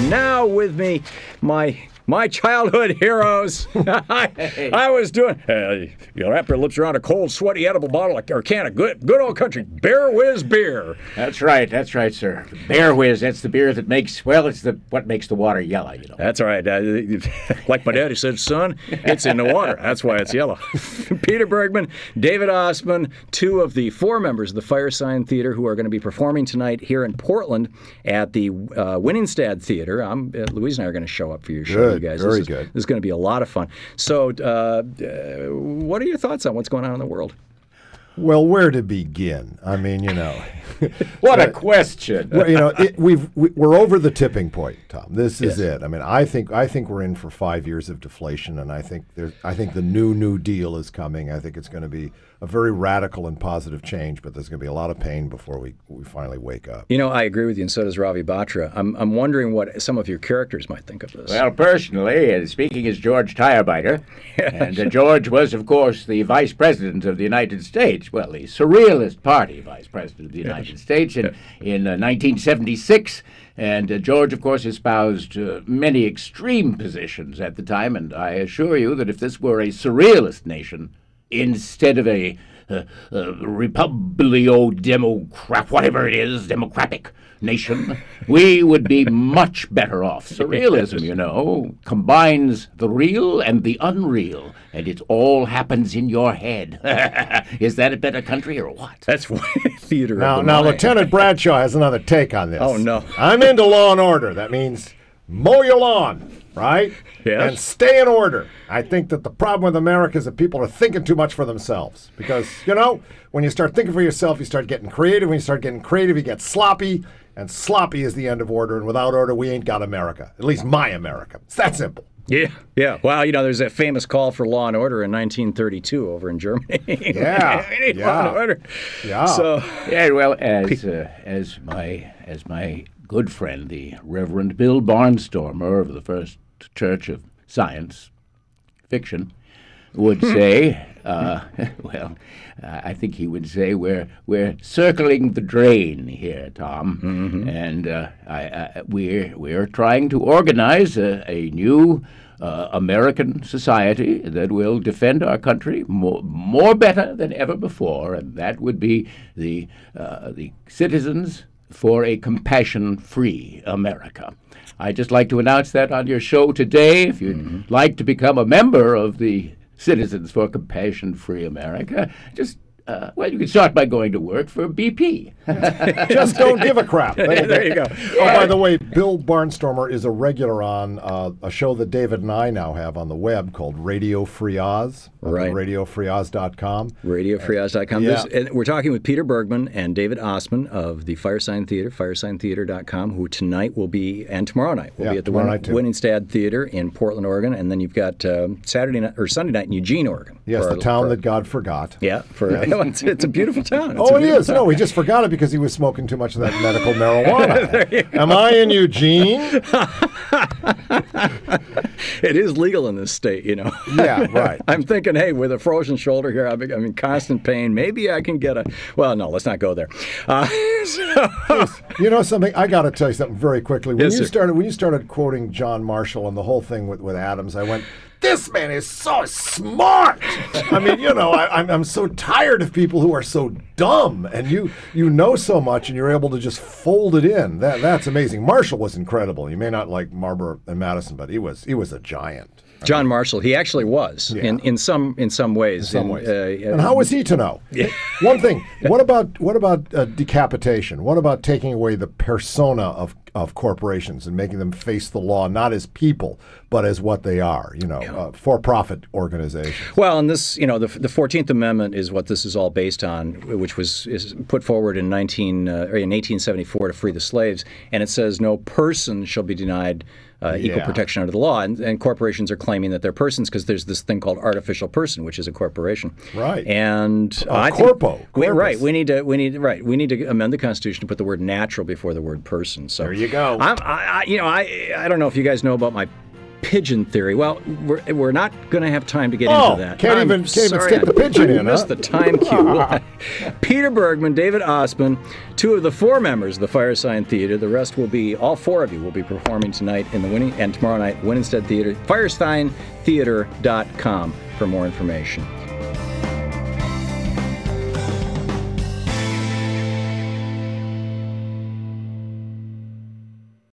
Now with me, my childhood heroes. I was doing, you wrap your lips around a cold, sweaty, edible bottle or can of good old country Bear Whiz beer. That's right, sir. Bear Whiz, that's the beer that makes, well, it's what makes the water yellow, you know. That's right. Like my daddy said, son, it's in the water. That's why it's yellow. Peter Bergman, David Osman, two of the four members of the Firesign Theatre who are going to be performing tonight here in Portland at the Winningstad Theatre. Louise and I are going to show up for your show. Good, guys. very good. This is going to be a lot of fun. So, what are your thoughts on what's going on in the world? Well, where to begin? I mean, you know. What a question. Well, you know, we're over the tipping point, Tom. This is it. I mean, I think we're in for 5 years of deflation, and I think the New Deal is coming. I think it's going to be a very radical and positive change, but there's going to be a lot of pain before we finally wake up. You know, I agree with you, and so does Ravi Batra. I'm wondering what some of your characters might think of this. Well, personally, speaking as George Tirebiter, and George was, of course, the Vice President of the United States, well, the Surrealist Party Vice President of the United States in 1976. And George, of course, espoused many extreme positions at the time, and I assure you that if this were a surrealist nation, instead of a Republio-Democrat, whatever it is, democratic nation, we would be much better off. Surrealism, you know, combines the real and the unreal, and it all happens in your head. Is that a better country or what? That's theater. Now, Lieutenant Bradshaw has another take on this. Oh, no. I'm into law and order. That means mow your lawn, right? Yes. And stay in order. I think that the problem with America is that people are thinking too much for themselves. Because, you know, when you start thinking for yourself, you start getting creative. When you start getting creative, you get sloppy. And sloppy is the end of order. And without order, we ain't got America. At least my America. It's that simple. Yeah. Well, you know, there's a famous call for law and order in 1932 over in Germany. Yeah. We need law and order. Yeah. So, yeah, well, as my good friend, the Reverend Bill Barnstormer of the First Church of Science Fiction, would say, I think he would say we're circling the drain here, Tom, and we're trying to organize a new American society that will defend our country more better than ever before, and that would be the Citizens for a Compassion-Free America. I'd just like to announce that on your show today. If you'd like to become a member of the Citizens for Compassion-Free America, just, you can start by going to work for BP. Just don't give a crap. There you go. Oh, by the way, Bill Barnstormer is a regular on a show that David and I now have on the web called Radio Free Oz. Right. RadioFreeOz.com. RadioFreeOz.com. Yeah. And we're talking with Peter Bergman and David Osman of the Firesign Theatre, FiresignTheatre.com, who tonight will be, and tomorrow night, will be at the Winningstad Theatre in Portland, Oregon. And then you've got Sunday night in Eugene, Oregon. Yes, the town that God forgot. Yeah. It's a beautiful town. It is. No, he just forgot it because he was smoking too much of that medical marijuana. Am I in Eugene? It is legal in this state, you know. Yeah, right. I'm thinking, hey, with a frozen shoulder here, I'm in constant pain. Maybe I can get a. Well, no, let's not go there. You know something? I got to tell you something very quickly. When Yes, you sir. started quoting John Marshall and the whole thing with Adams, I went, this man is so smart. I mean, you know, I'm so tired of people who are so dumb, and you know so much, and you're able to just fold it in. That's amazing. Marshall was incredible. You may not like Marlborough and Madison, but he was a giant. John Marshall, he actually was in some ways. And how was he to know? One thing. What about decapitation? What about taking away the persona of corporations and making them face the law not as people but as what they are? You know, for-profit organizations. Well, and this, you know, the 14th Amendment is what this is all based on, which is put forward in 1874 to free the slaves, and it says no person shall be denied equal protection under the law, and corporations are claiming that they're persons because there's this thing called artificial person, which is a corporation. Right. And We need to amend the Constitution to put the word natural before the word person. So there you go. I don't know if you guys know about my pigeon theory. Well, we're not going to have time to get into that. Can't even stick the pigeon in, missed the time cue. Peter Bergman, David Osmond, 2 of the 4 members of the Firesign Theatre. The rest will be, all 4 of you will be performing tonight in the and tomorrow night, Winsted Theatre. FiresignTheatre.com for more information.